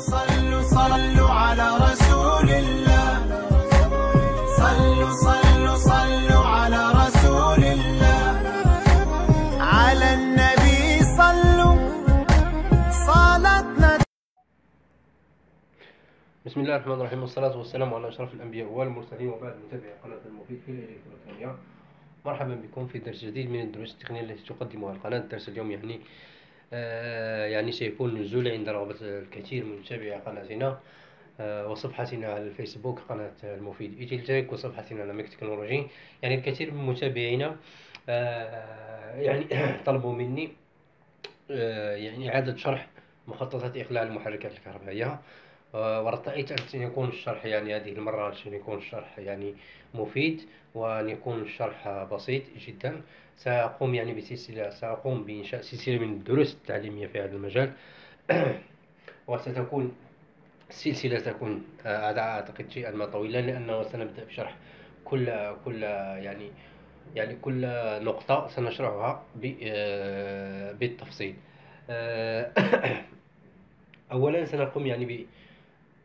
صلوا صلوا على رسول الله، صلوا صلوا صلوا على رسول الله، على النبي صلوا صلاتنا. بسم الله الرحمن الرحيم، والصلاة والسلام على أشرف الأنبياء والمرسلين، وبعد متابعي قناة المفيد في الإلكترونية. مرحبا بكم في درس جديد من الدروس التقنية التي تقدمها القناة. درس اليوم يعني سيكون نزول عند رغبة الكثير من متابعي قناتنا وصفحتنا على الفيسبوك قناة المفيد إيتيلتك، وصفحتنا على ميك تكنولوجي. يعني الكثير من متابعينا يعني طلبوا مني يعني إعادة شرح مخططات إقلاع المحركات الكهربائية، ورأيت أن يكون الشرح يعني هذه المرة يكون الشرح يعني مفيد، وأن يكون الشرح بسيط جدا. سأقوم بإنشاء سلسلة من الدروس التعليمية في هذا المجال وستكون السلسلة أعتقد شيئا ما طويلا، لأنه سنبدأ بشرح كل يعني كل نقطة سنشرحها بالتفصيل. أولا سنقوم يعني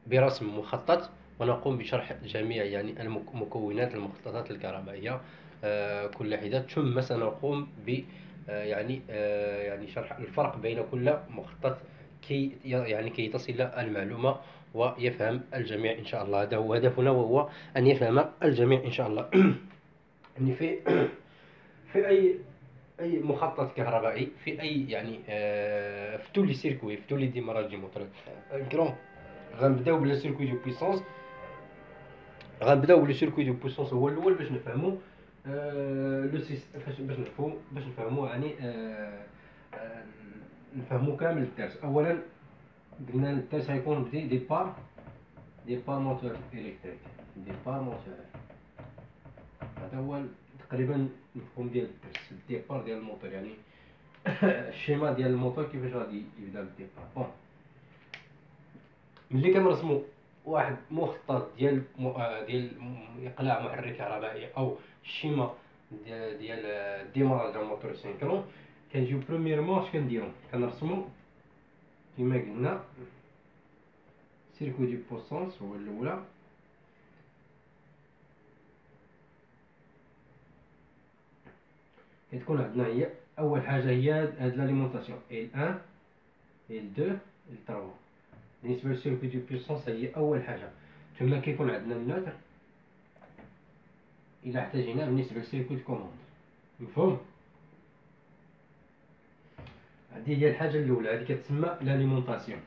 برسم مخطط، ونقوم بشرح جميع يعني مكونات المخططات الكهربائية كل حدة. ثم سنقوم ب يعني شرح الفرق بين كل مخطط كي تصل المعلومة ويفهم الجميع إن شاء الله. هذا هو هدفنا، وهو أن يفهم الجميع إن شاء الله. يعني في أي مخطط كهربائي، في أي يعني في tous les circuits، في tous les démarrages du moteur. غنبداو بلا سيركوي دو بويسونس. هو الاول باش نفهمو لو سيستم، باش نفهمو يعني نفهمو كامل الدرس. اولا قلنا الدرس غيكون بدي ديبار موتور الكتريك، هذا هو تقريبا المفهوم ديال الدرس، الديبار ديال الموتور، يعني الشيما ديال الموتور كيفاش غادي يبدا الديبار. بون، ملي كنرسمو واحد مخطط ديال اقلاع محرك كهربائي او الشيما ديال الديماراج ديال الموتور سينكرون، كنجيو برومييرمون اش كنديرو، كنرسمو كما قلنا سيركوي دو بوسونس هو الاولى. كتكون عندنا هي اول حاجه هي هاد لاليمونطاسيون L1 L2 L3. بالنسبه للسيركوي دو بويسونس هي اول حاجه. ثم كيكون عندنا النوتر الى احتاجنا بالنسبه للسيركوي دو كوموند. مفهوم؟ هذه هي الحاجه الاولى، هذه كتسمى لاليمونطاسيون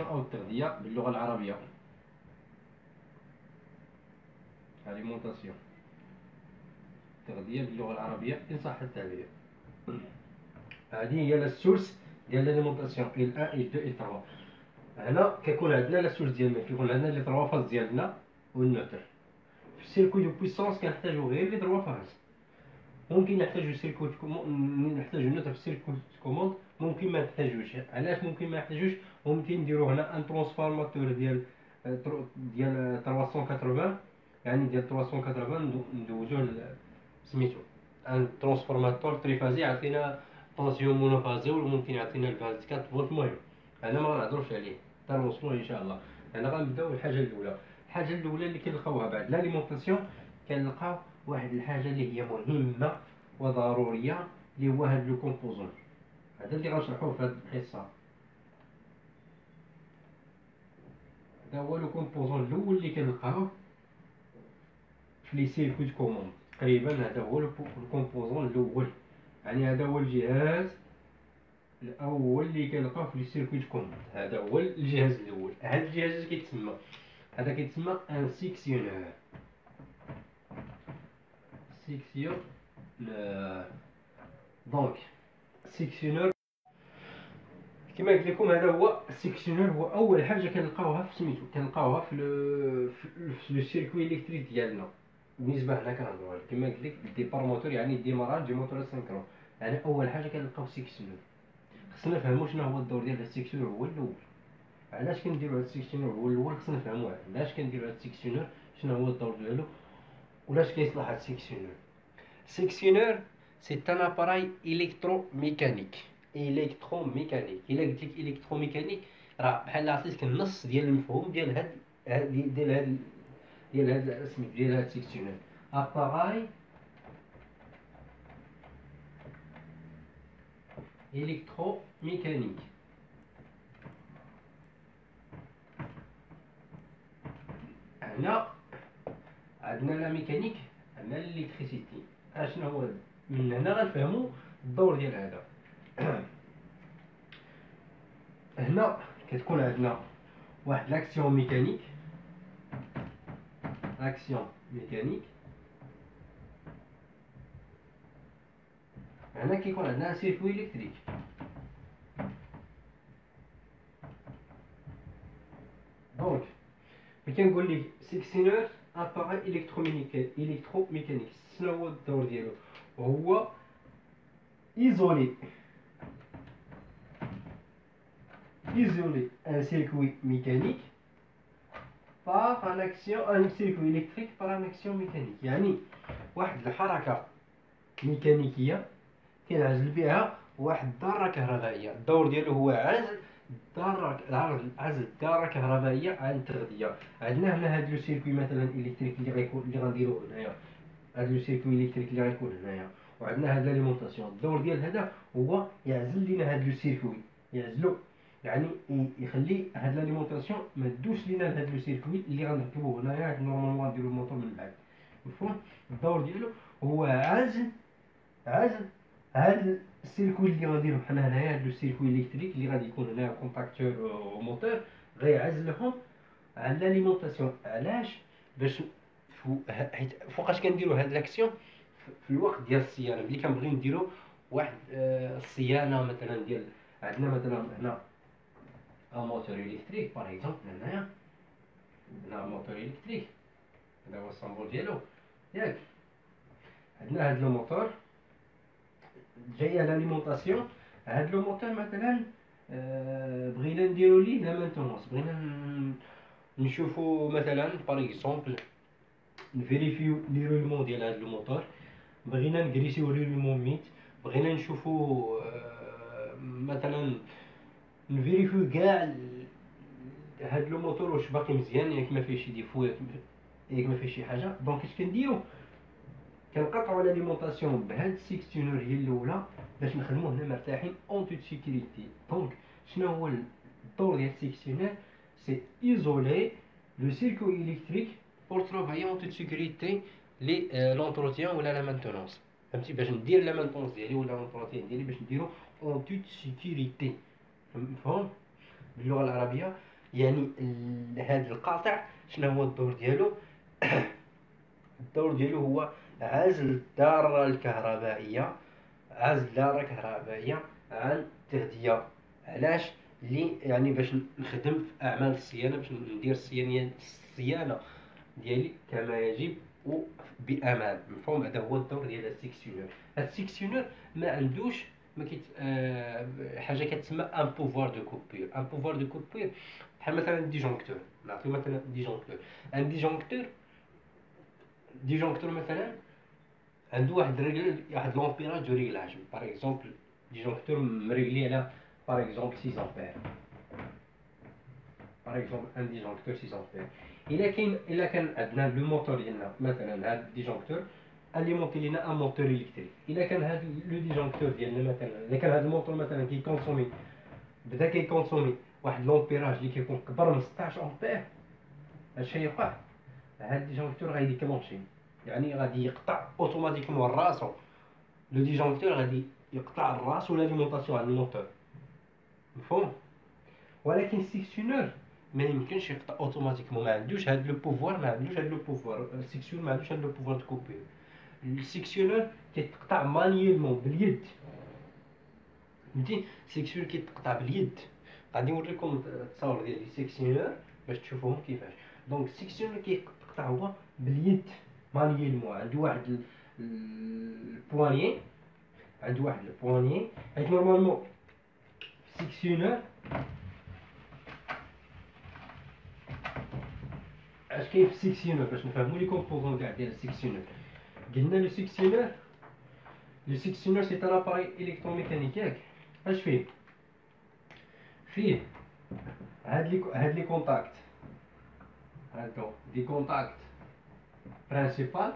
او التغذيه باللغه العربيه. التغذيه باللغه العربيه ان صح التعبير. هذه هي السورس ديال لاليمونطاسيون L1 L2 L3. هنا كيكون عندنا لا سورس ديالنا، كيكون عندنا لي 3 فاز ديالنا والنوتر. في السيركوي دو بويسونس كنحتاجو غير لي 3 فاز. ممكن نحتاجو سيركوي نحتاجو النوتر في السيركوي كوموند، ممكن ما نحتاجوش. علاش ممكن ما نحتاجوش؟ ممكن نديرو هنا ان ترانسفورماتور ديال 380، يعني ديال 380 ندوزوه سميتو ان ترانسفورماتور تريفازي، يعطينا طونسيون مونوفازي، وممكن يعطينا الفاز 4 فولت. المهم انا ما غنهضروش عليه حتى نوصلو ان شاء الله. انا غنبداو بالحاجه الاولى. الحاجه الاولى اللي كنلقاوها بعد لاليمونطاسيون، كنلقاو واحد الحاجه اللي هي مهمه وضروريه، اللي هو هاد لو كومبوزون. هذا اللي غنشرحوه في هاد الحصه. هذا هو لو كومبوزون الاول اللي كنلقاوه في لي سيركوي كوموند. تقريبا هذا هو الكومبوزون الاول، يعني هذا هو الجهاز الاول اللي كنلقاوه في لي سيركوي كوموند. هذا هو الجهاز الاول. هذا الجهاز كيتسمى ان سيكسيونور. دونك سيكسيونور كما قلت لكم، هذا هو السيكسيونور. هو اول حاجه كنلقاوها في سميتو، كنلقاوها في لو سيركوي الكتريك ديالنا. بالنسبه هنا كنهضروا كما قلت لك الديبار موتور، يعني الديماراج دي موتور سينكرون. يعني اول حاجه كنلقاو السيكسيونور. خصنا نفهموا شنو هو الدور ديال السيكسيونور هو الاول. علاش كنديروا هذا السيكسيونور هو الاول؟ خصنا نفهموا علاش كنديروا هذا السيكسيونور، شنو هو الدور ديالو، ولاش كيصلح هذا السيكسيونور. سيكسيونور سي ان اباراي الكتروميكانيك الكتروميكانيك. الا قلت لك الكتروميكانيك راه بحال عطيتك النص ديال المفهوم ديال هاد الاسم ديال هاد السيكسيونيل. اباراي الكتروميكانيك. هنا عندنا لا ميكانيك، عندنا الالكتريسيتي. اشنو هو من هنا غنفهموا الدور ديال هذا. هنا كتكون عندنا واحد لاكسيون ميكانيك، اكسيون ميكانيك. هنا كيكون عندنا سيركوي الكتريك. دونك ملي كنقول لك سيكسيونور اباراي الكتروميكانيك، شنو هو الدور ديالو؟ هو isoler un circuit mécanique par une action, un circuit électrique par une action mécanique. يعني واحد الحركة ميكانيكية كينعزل بها واحد الذرة كهربائية. الدور ديالو هو عزل الذرة الكهربائية عن التغذية. عندنا هنا هاد لو سيركوي مثلا الكتريك اللي غنديرو هنايا، هاد لو سيركوي الكتريك اللي غيكون هنايا، وعندنا هاد لاليمونطاسيون. الدور ديال هذا هو يعزل لينا هاد لو سيركوي، يعزلو يعني يخلي هاد لاليمونطاسيون ما تدوش لينا لهاد لو سيركوي اللي غنركبوه هنايا. نورمالمون غنديرو الموتور من بعد، مفهوم؟ الدور ديالو هو عزل هاد السيركوي اللي غنديرو حنا هنايا، هاد لو سيركوي الكتريك اللي غادي يكون هنايا كونتاكتور وموتور، غيعزلهم على لاليمونطاسيون. علاش؟ باش حيت فوقاش كنديرو هاد لاكسيون في الوقت ديال الصيانه. ملي كنبغيو نديرو واحد الصيانه مثلا ديال، عندنا مثلا هنا موتور الكتريك باغ اكزومبل، هنايا هنا موتور الكتريك، هذا هو السامبول ديالو ياك. عندنا هاد لو موتور جايه لاليمونطاسيون. هاد لو موتور مثلا بغينا نديرو ليه لا مانتونونس، بغينا نشوفو مثلا باغ اكزومبل نفيريفيو لي رولمون ديال هاد لو موتور، بغينا نكريسيو رولمون ميت، بغينا نشوفو مثلا نفيريفيو كاع هاد لو موتور واش باقي مزيان، ياك ما فيه شي ديفو، ياك ما فيه شي حاجه. دونك اش كنديرو؟ كنقطعوا لاليمونطاسيون بهاد السيكسيونور هي الاولى باش نخدمو هنا مرتاحين اون توت سيكوريتي. دونك شنو هو الدور ديال السيكسيونور؟ سي ايزولي لو سيركوي الكتريك بور ترافايي اون توت سيكوريتي لي لونتروتيان ولا لا مانتونونس. فهمتي؟ باش ندير لا مانتونونس ديالي ولا لونتروتيان ديالي باش نديرو اون توت سيكوريتي، مفهوم باللغه العربيه؟ يعني هذا القاطع شنو هو الدور ديالو؟ الدور ديالو هو عزل الذرة الكهربائية، عزل الذرة الكهربائية عن التغذية. علاش؟ يعني باش نخدم في اعمال الصيانه، باش ندير الصيانه ديالي كما يجب وبامان، مفهوم؟ هذا هو الدور ديال السيكسيونور. هاد السيكسيونور ما عندوش ما كيت حاجه كتسمى ان بوفوار دو كوبور. ان بوفوار دو كوبور بحال مثلا ديجونكتور. نعطيو مثلا ديجونكتور. ان ديجونكتور مثلا عنده واحد لومبيراج دو ريغلاج. باغ اكزومبل ديجونكتور مريغلي على باغ اكزومبل 6 امبير، باغ اكزومبل ان ديجونكتور 6 امبير. الا كان عندنا لو موتور ديالنا مثلا هاد الديجونكتور اليمونتي لينا ان موتور الكتريك، الا كان هاد لو ديجونكتور ديالنا مثلا، الا كان هاد الموتور مثلا كيكونسومي بدا كيكونسومي واحد لومبيراج اللي كيكون كبر من 16 امبير، اش يوقع؟ هاد الديجونكتور غادي يكلونشي، يعني غادي يقطع اوتوماتيكمون راسو. لو ديجونكتور غادي يقطع الراس ولا ليمونطاسيون على الموتور، مفهوم؟ ولكن السيكسيونور ما يمكنش يقطع اوتوماتيكمون، ما عندوش هاد لو بوفوار، السيكسيونور ما عندوش هاد لو بوفوار دو كوبور. السيكسيونور كيتقطع مانييلمون باليد، فهمتي؟ السيكسيونور كيتقطع باليد. غادي نوريكم التصاور ديال السيكسيونور باش تشوفوهم كيفاش. دونك السيكسيونور كيتقطع هو باليد مانييلمون. عنده واحد البوانيي، حيت نورمالمون السيكسيونور اش كاين في السيكسيونور باش نفهمو لي كومبوزون كاع ديال السيكسيونور. قلنا لو سيكسيونور سي ان اباري الكتروميكانيك، ياك؟ اش فيه؟ فيه هاد لي كونتاكت، هادو دي كونتاكت برانسيبو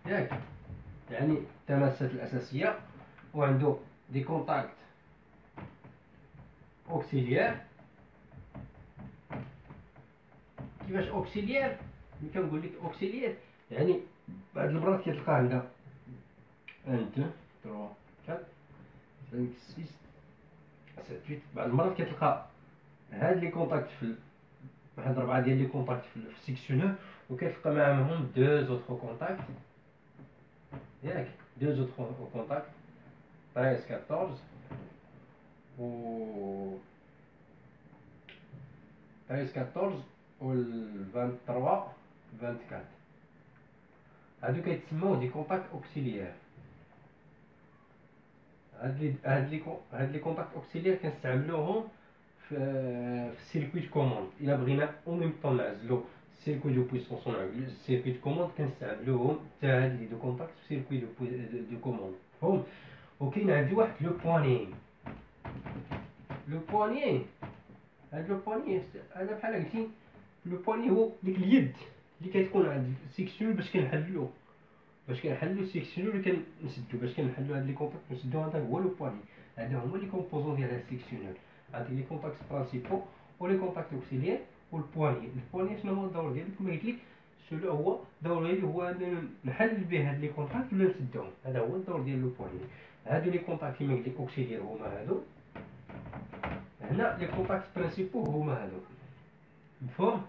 ياك، يعني التماسات الاساسيه، وعنده دي كونتاكت اوكسيليير. كيفاش اوكسيليير؟ ملي كنقول لك اوكسيليير يعني بعض المرات كتلقى عندها 1 2 3 4 5 6 7 8. بعض المرات كتلقى هاد لي كونتاكت في واحد 4 ديال لي كونتاكت في السيكسيونور، وكتلقى معاهم 2 زوطخ كونتاكت ياك، 2 زوطخ كونتاكت 13 14 و 13 14 و 23 24. هادو كيتسموا دي كونتاكت اوكسيليير. هاد لي كونتاكت اوكسيليير كنستعملوهم في السيركويت كوموند. الا بغينا او ميم طون نعزلو السيركوي دو بويسونس ونعزلو السيركويت كوموند، كنستعملوهم حتى هاد لي دو كونتاكت في سيركوي دو كوموند. مفهوم؟ وكاين عندي واحد لو بواني. هاد لو بواني هذا بحال قلتي، لو بواني هو ديك اليد اللي كتكون عند السيكسيون باش كنحلو السيكسيون اللي كنسدو، باش كنحلو هاد لي كونتاكت نسدو. هذا هو لو بواني، هذا هما لي كومبوزون ديال هاد السيكسيونور. عندك لي كونتاكت برانسيبو ولي كونتاكت اوكسيليير والبواني شنو هو الدور ديالو؟ كما قلت لك شنو هو الدور ديالو؟ هو نحل به هاد لي كونتاكت ولا نسدهم. هذا هو الدور ديال لو بواني. هادو لي كونتاكت كما قلت لك اوكسيليير هما هادو، هنا لي كونتاكت برانسيبو هما هادو. مفهوم؟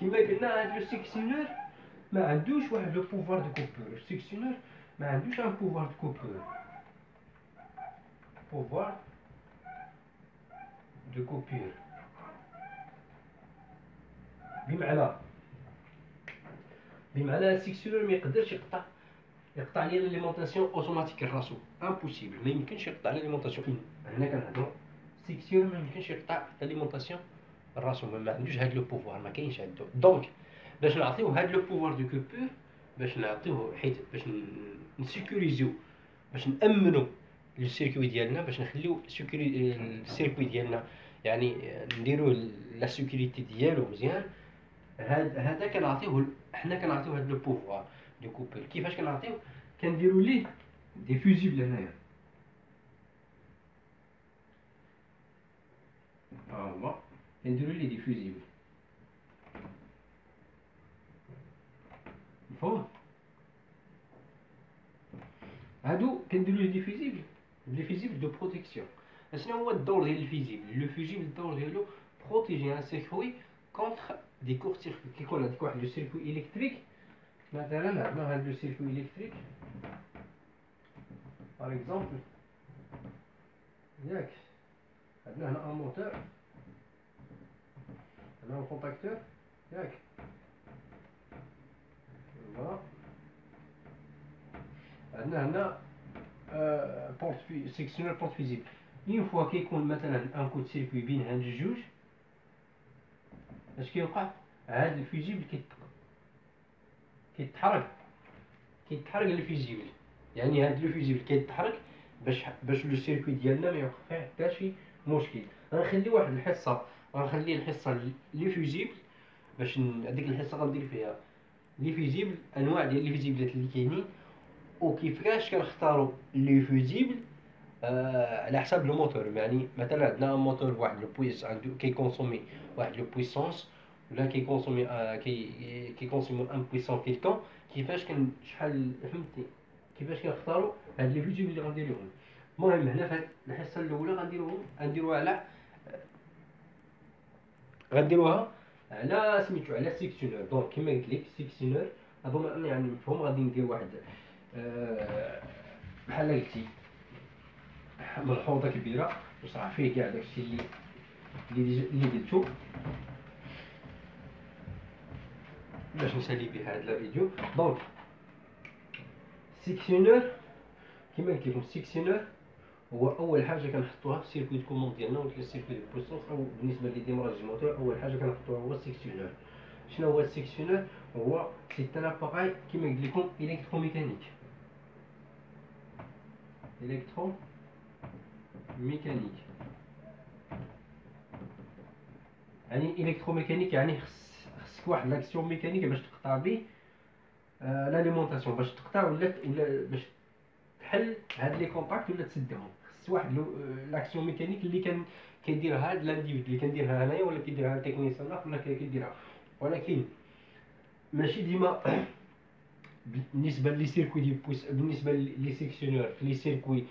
كما قلنا هاد لو سيكسيونور ما عندوش واحد لو بوفوار دو كوبور. السيكسيونور ما عندوش ان بوفوار دو كوبور. بمعنى السيكسيونور ما يقدرش يقطع لي ليمونطاسيون اوتوماتيك راسو، امبوسيبل، ما يمكنش يقطع ليمونطاسيون. هنا كنهضروا السيكسيونور ما يمكنش يقطع ليمونطاسيون راسو، ما عندوش هاد لو بوفوار، ما كاينش عنده. دونك باش نعطيو هاد لو بوفوار دو كوبور، باش نعطيوه حيت باش نسيكوريزيو، باش نامنوا السيركوي ديالنا، باش نخليو السيركوي ديالنا يعني نديروه لا سيكوريتي ديالو مزيان. هذا كنعطيوه حنا، كنعطيوه هاد لو بوفوار دو كوبور. كيفاش كنعطيوه؟ كنديروا ليه دي فوزيبل هنايا، ها هما كنديروا ليه دي فوزيبل. مفهوم؟ هادو كنديروا ليه دي فيزيبل دو بروتيكسيون. شنو هو الدور ديال الفيزيبل؟ لو فيزيبل الدور ديالو بروتيجي ان سيركوي كونتر دي كور سيركوي. كيكون عندك واحد لو سيركوي الكتريك، مثلا عندنا هاد لو سيركوي الكتريك باغ اكزومبل ياك، عندنا هنا ان موتور، هنا ان كونتاكتور ياك، فوالا عندنا هنا بورت في سيكسيونور بورت فيزيبل. اون فوا كيكون مثلا ان كود سيركوي بين هاد الجوج، اش كيوقع؟ هاد الفيزيبل كيتحرك الفيزيبل، يعني هاد لو فيزيبل كيتحرك باش لو سيركوي ديالنا ما يوقع فيه حتى شي مشكل. غنخلي واحد الحصه، غنخلي الحصه لي فيزيبل، باش هذيك الحصه غندير فيها لي فيزيبل، انواع ديال لي فيزيبلات اللي كاينين، وكيفاش كنختاروا لي فيزيبل على حساب لو موتور. يعني مثلا عندنا موتور واحد لو بويس عنده كيكونسومي واحد لو بويسونس، ولا كيكونسومي كيكونسومي ان بويسون كيلكون. كيفاش شحال فهمتي؟ كيفاش كنختاروا هاد لي فيزيبل اللي غنديروهم. المهم هنا في الحصه الاولى غنديروها على سميتو على سيكسيونور. دونك كما قلت لك سيكسيونور اظن يعني مفهوم. غادي ندير واحد بحال قلتي ملحوظه كبيره وصراحه فيه كاع داكشي اللي قلتو باش نسالي به هذا الفيديو. دونك سيكسيونور كما قلت لكم، السيكسيونور هو اول حاجه كنحطوها في السيركويت كوموند ديالنا، ولا السيركويت دو بويسونس، او بالنسبه لي ديمراج الموتور اول حاجه كنحطوها هو السيكسيونور. شنو هو السيكسيونور؟ هو سي ان اباراي كيما قلت لكم الكتروميكانيك. الكتروميكانيك يعني الكتروميكانيك يعني خصك واحد لاكسيون ميكانيك باش تقطع به لاليمونطاسيون، باش تقطع ولا باش تحل هاد لي كونتاكت ولا تسدهم. خص واحد لاكسيون ميكانيك اللي كيديرها هاد لانديفيد، اللي كنديرها انايا ولا كيديرها تكنيسيان اخر ولا كيديرها. ولكن ماشي ديما بالنسبه لي سيركوي ديال بالنسبه لي سيكسيونور في لي سيركوي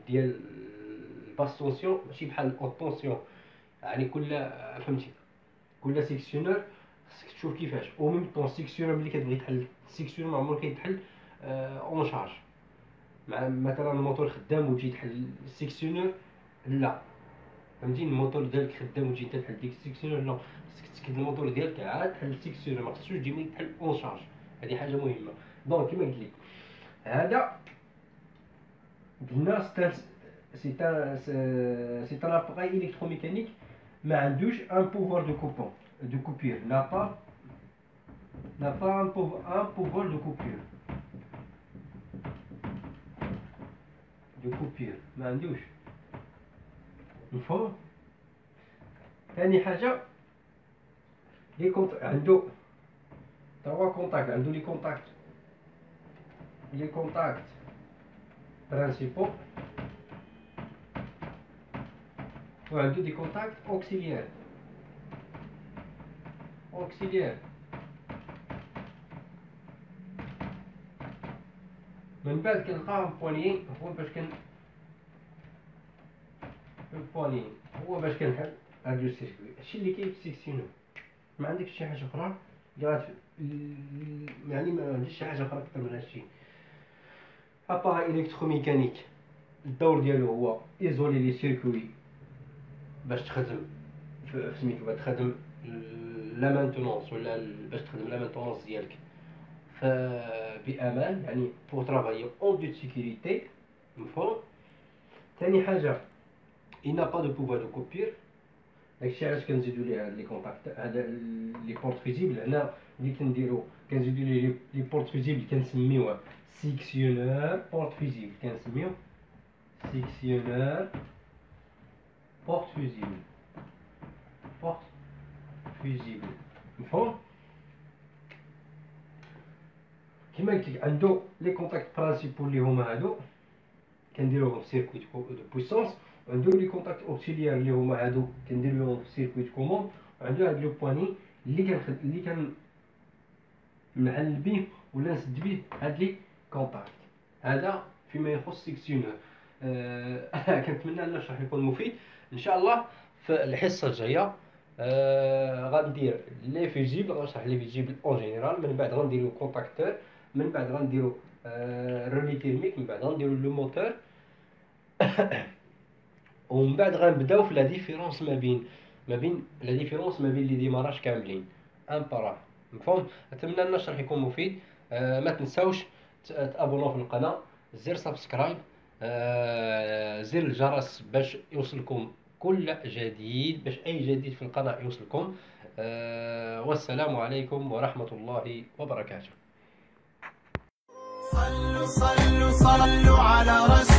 ديال الباس طونسيون ماشي بحال الاوت طونسيون. يعني فهمتي كل سيكسيونور خصك تشوف كيفاش. او ميم طون سيكسيونور ملي كتبغي تحل سيكسيونور ما عمرو كيتحل اون شارج. مع مثلا الموتور خدام وتجي تحل السيكسيونور لا، فهمتي الموتور ديالك خدام وتجي تحل ديك السيكسيونور لا، خصك تسكد الموتور ديالك عاد تحل السيكسيونور، ما خصوش ديما يتحل اون شارج. هذه حاجه مهمه. دونك كيما قلت لك هذا قلنا سي ان اباراي الكتروميكانيك ما عندوش ان بوفوار دو كوبون دو كوبير، n'a pas un pouvoir de coupure ما عندوش. مفهوم؟ ثاني حاجه لي عنده 3 كونتاكت. عنده لي كونتاكت برينسيبو وعنده دي كونتاكت اوكسيليير. من بعد كنلقى بواني هو باش البواني هو باش كنحل هاد لو سيركوي. هادشي اللي كاين في السيكسيونور. ما عندكش شي حاجه اخرى يعني ما عنديش شي حاجه اخرى اكثر من هادشي. اباراي الكتروميكانيك الدور ديالو هو ايزولي لي سيركوي باش تخدم سميتو باش تخدم لا مانتونونس ولا باش تخدم لا مانتونونس ديالك بامان، يعني بور ترافايي اون دو سيكوريتي. مفهوم؟ ثاني حاجه il n'a pas de pouvoir de coupure. داكشي علاش كنزيدو ليه هاد لي كونتاكت هذا لي بورت فيزيبل. هنا اللي كنديرو كنزيدو ليه لي بورت فيزيبل كنسميوه سيكسيونور بورت فيزيبل. كنسميوه سيكسيونور بورت فيزيبل. مفهوم؟ كيما قلت لك عنده لي كونتاكت برانسيبو اللي هما هادو كنديروهم في سيركويت دو بويسونس، وعنده لي كونتاكت اوكسيليير اللي هما هادو كنديروهم في سيركويت كومون، وعنده هاد لو بواني اللي كنعلل بيه ولا نسد بيه هاد لي كونتاكت. هذا فيما يخص سيكسيونور. كنتمنى ان الشرح يكون مفيد. ان شاء الله في الحصه الجايه غندير لي فيزيبل، غنشرح لي فيزيبل اون جينيرال، من بعد غنديرو كونتاكتور، من بعد غنديرو رولي تيرميك، من بعد غنديرو لو موتور ومن بعد غنبداو في لا ديفيرونس ما بين لا ديفيرونس ما بين لي ديماراج كاملين ان بارا. مفهوم؟ اتمنى ان الشرح يكون مفيد. ما تنساوش تابوناو في القناه، زر سبسكرايب، زر الجرس باش يوصلكم كل جديد، باش اي جديد في القناه يوصلكم. والسلام عليكم ورحمه الله وبركاته. صلوا على رسول